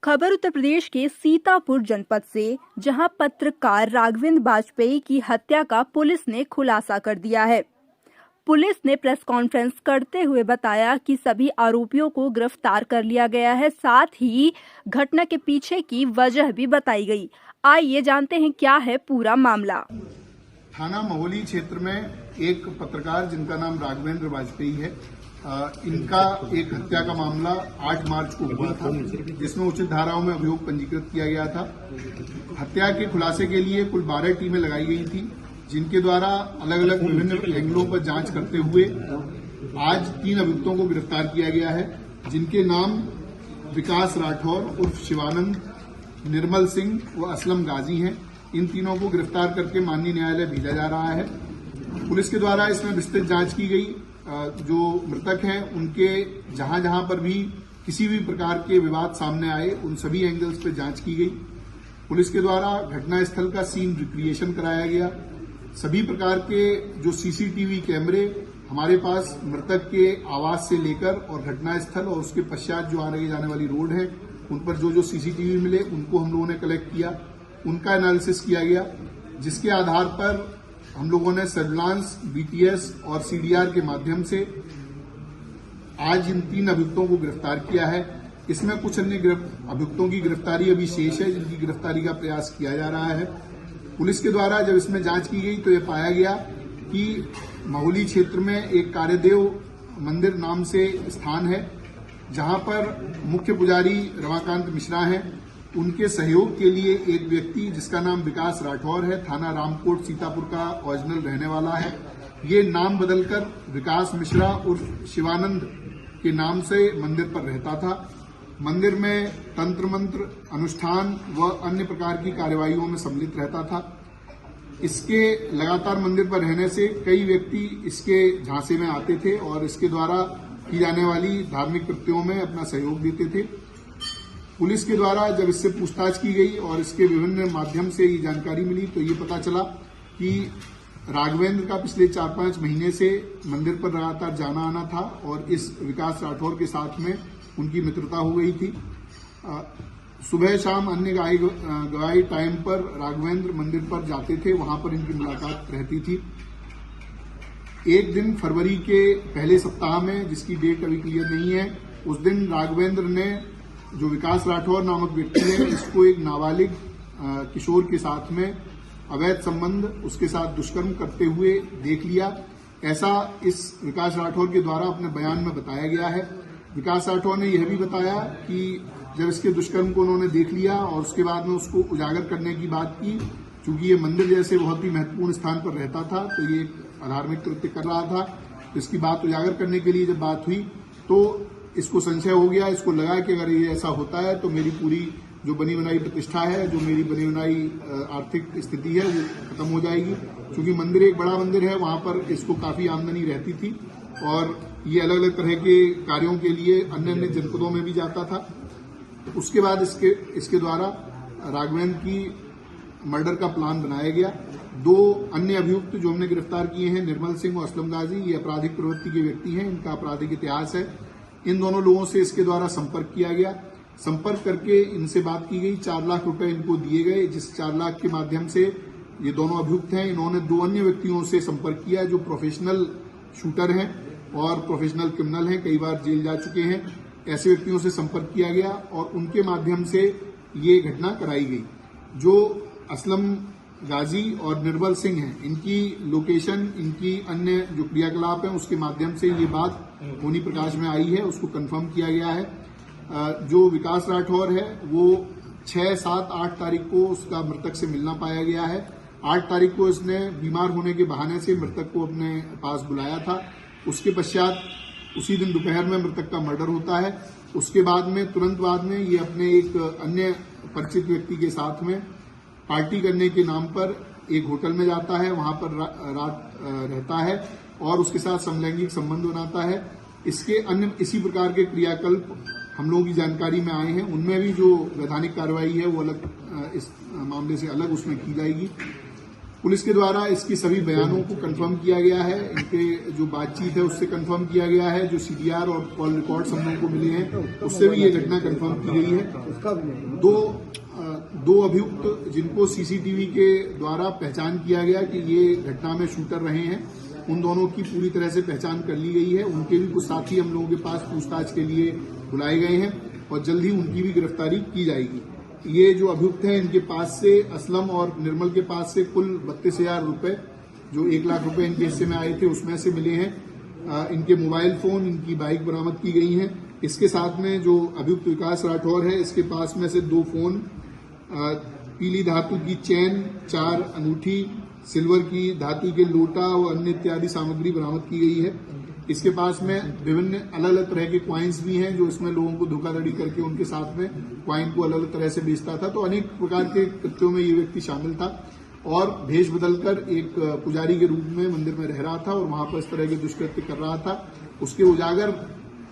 खबर उत्तर प्रदेश के सीतापुर जनपद से, जहां पत्रकार राघवेंद्र वाजपेयी की हत्या का पुलिस ने खुलासा कर दिया है। पुलिस ने प्रेस कॉन्फ्रेंस करते हुए बताया कि सभी आरोपियों को गिरफ्तार कर लिया गया है। साथ ही घटना के पीछे की वजह भी बताई गई। आइए जानते हैं क्या है पूरा मामला। थाना महोली क्षेत्र में एक पत्रकार जिनका नाम राघवेंद्र वाजपेयी है, इनका एक हत्या का मामला 8 मार्च को हुआ था, जिसमें उचित धाराओं में अभियोग पंजीकृत किया गया था। हत्या के खुलासे के लिए कुल 12 टीमें लगाई गई थी, जिनके द्वारा अलग अलग विभिन्न एंगलों पर जांच करते हुए आज 3 अभियुक्तों को गिरफ्तार किया गया है, जिनके नाम विकास राठौर उर्फ शिवानंद, निर्मल सिंह व असलम गाजी हैं। इन तीनों को गिरफ्तार करके माननीय न्यायालय भेजा जा रहा है। पुलिस के द्वारा इसमें विस्तृत जांच की गई। जो मृतक हैं उनके जहां जहां पर भी किसी भी प्रकार के विवाद सामने आए, उन सभी एंगल्स पर जांच की गई। पुलिस के द्वारा घटनास्थल का सीन रिक्रिएशन कराया गया। सभी प्रकार के जो सीसीटीवी कैमरे हमारे पास मृतक के आवास से लेकर और घटनास्थल और उसके पश्चात जो आने जाने वाली रोड है, उन पर जो सीसीटीवी मिले उनको हम लोगों ने कलेक्ट किया, उनका एनालिसिस किया गया, जिसके आधार पर हम लोगों ने सर्विलांस, बीटीएस और सीडीआर के माध्यम से आज इन 3 अभियुक्तों को गिरफ्तार किया है। इसमें कुछ अन्य अभियुक्तों की गिरफ्तारी अभी शेष है, जिनकी गिरफ्तारी का प्रयास किया जा रहा है। पुलिस के द्वारा जब इसमें जांच की गई तो यह पाया गया कि महोली क्षेत्र में एक कार्यदेव मंदिर नाम से स्थान है, जहां पर मुख्य पुजारी रमाकांत मिश्रा हैं। उनके सहयोग के लिए एक व्यक्ति जिसका नाम विकास राठौर है, थाना रामकोट सीतापुर का ओरिजिनल रहने वाला है, ये नाम बदलकर विकास मिश्रा उर्फ शिवानंद के नाम से मंदिर पर रहता था। मंदिर में तंत्र मंत्र, अनुष्ठान व अन्य प्रकार की कार्यवाहियों में सम्मिलित रहता था। इसके लगातार मंदिर पर रहने से कई व्यक्ति इसके झांसे में आते थे और इसके द्वारा की जाने वाली धार्मिक कृत्यों में अपना सहयोग देते थे। पुलिस के द्वारा जब इससे पूछताछ की गई और इसके विभिन्न माध्यम से ये जानकारी मिली तो ये पता चला कि राघवेंद्र का पिछले 4-5 महीने से मंदिर पर लगातार जाना आना था और इस विकास राठौर के साथ में उनकी मित्रता हो गई थी। सुबह शाम अन्य गवाही टाइम पर राघवेंद्र मंदिर पर जाते थे, वहां पर इनकी मुलाकात रहती थी। एक दिन फरवरी के पहले सप्ताह में, जिसकी डेट अभी क्लियर नहीं है, उस दिन राघवेंद्र ने जो विकास राठौर नामक व्यक्ति है, इसको एक नाबालिग किशोर के साथ में अवैध संबंध, उसके साथ दुष्कर्म करते हुए देख लिया। ऐसा इस विकास राठौर के द्वारा अपने बयान में बताया गया है। विकास राठौर ने यह भी बताया कि जब इसके दुष्कर्म को उन्होंने देख लिया और उसके बाद में उसको उजागर करने की बात की, चूंकि ये मंदिर जैसे बहुत ही महत्वपूर्ण स्थान पर रहता था तो ये अधार्मिक कृत्य कर रहा था, तो इसकी बात उजागर करने के लिए जब बात हुई तो इसको संशय हो गया। इसको लगा कि अगर ये ऐसा होता है तो मेरी पूरी जो बनी बनाई प्रतिष्ठा है, जो मेरी बनी बनाई आर्थिक स्थिति है, वो खत्म हो जाएगी। क्योंकि मंदिर एक बड़ा मंदिर है, वहां पर इसको काफी आमदनी रहती थी और ये अलग अलग तरह के कार्यों के लिए अन्य अन्य जनपदों में भी जाता था। उसके बाद इसके द्वारा राघवेंद्र की मर्डर का प्लान बनाया गया। 2 अन्य अभियुक्त जो हमने गिरफ्तार किए हैं, निर्मल सिंह और असलम गाजी, ये आपराधिक प्रवृत्ति के व्यक्ति हैं, इनका आपराधिक इतिहास है। इन दोनों लोगों से इसके द्वारा संपर्क किया गया। संपर्क करके इनसे बात की गई, 4 लाख रुपए इनको दिए गए, जिस 4 लाख के माध्यम से ये दोनों अभियुक्त हैं, इन्होंने 2 अन्य व्यक्तियों से संपर्क किया जो प्रोफेशनल शूटर हैं और प्रोफेशनल क्रिमिनल हैं, कई बार जेल जा चुके हैं। ऐसे व्यक्तियों से संपर्क किया गया और उनके माध्यम से ये घटना कराई गई। जो असलम गाजी और निर्मल सिंह हैं, इनकी लोकेशन, इनकी अन्य जो क्रियाकलाप है, उसके माध्यम से ये बात होनी प्रकाश में आई है, उसको कंफर्म किया गया है। जो विकास राठौर है वो 6, 7, 8 तारीख को उसका मृतक से मिलना पाया गया है। 8 तारीख को इसने बीमार होने के बहाने से मृतक को अपने पास बुलाया था। उसके पश्चात उसी दिन दोपहर में मृतक का मर्डर होता है। उसके बाद में तुरंत बाद में ये अपने एक अन्य परिचित व्यक्ति के साथ में पार्टी करने के नाम पर एक होटल में जाता है, वहां पर रात रहता है और उसके साथ समलैंगिक संबंध बनाता है। इसके अन्य इसी प्रकार के क्रियाकल्प हम लोगों की जानकारी में आए हैं। उनमें भी जो वैधानिक कार्रवाई है वो अलग, इस मामले से अलग उसमें की जाएगी। पुलिस के द्वारा इसकी सभी बयानों को कंफर्म किया गया है, इनके जो बातचीत है उससे कंफर्म किया गया है, जो सीडीआर और कॉल रिकॉर्ड्स हम लोगों को मिले हैं उससे भी ये घटना कंफर्म की गई है। दो अभियुक्त जिनको सीसीटीवी के द्वारा पहचान किया गया कि ये घटना में शूटर रहे हैं, उन दोनों की पूरी तरह से पहचान कर ली गई है। उनके भी कुछ साथी हम लोगों के पास पूछताछ के लिए बुलाए गए हैं और जल्द ही उनकी भी गिरफ्तारी की जाएगी। ये जो अभियुक्त हैं इनके पास से असलम और निर्मल के पास से कुल 32,000 रुपए, जो 1 लाख रुपए इनके हिस्से में आए थे उसमें से मिले हैं। इनके मोबाइल फोन, इनकी बाइक बरामद की गई हैं। इसके साथ में जो अभियुक्त विकास राठौर है, इसके पास में से 2 फोन, पीली धातु की चैन, 4 अंगूठी, सिल्वर की धातु के लोटा और अन्य इत्यादि सामग्री बरामद की गई है। इसके पास में विभिन्न अलग अलग तरह के क्वाइंस भी हैं, जो इसमें लोगों को धोखाधड़ी करके उनके साथ में क्वाइन को अलग अलग तरह से बेचता था। तो अनेक प्रकार के कृत्यों में ये व्यक्ति शामिल था और भेष बदलकर एक पुजारी के रूप में मंदिर में रह रहा था और वहां पर इस तरह के दुष्कृत्य कर रहा था। उसके उजागर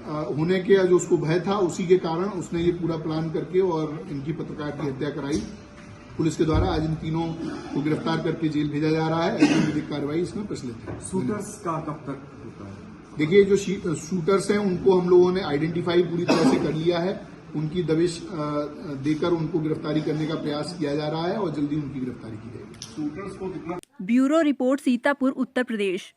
होने के जो उसको भय था, उसी के कारण उसने ये पूरा प्लान करके और इनकी पत्रकार की हत्या कराई। पुलिस के द्वारा आज इन तीनों को गिरफ्तार करके जेल भेजा जा रहा है। ऐसी विधिक कार्रवाई इसमें प्रचलित है। शूटर्स का कब तक होता है? देखिए, जो शूटर्स हैं उनको हम लोगों ने आइडेंटिफाई पूरी तरह से कर लिया है। उनकी दबिश देकर उनको गिरफ्तारी करने का प्रयास किया जा रहा है और जल्दी उनकी गिरफ्तारी की जाएगी। Bureau report, Sitapur, Uttar Pradesh.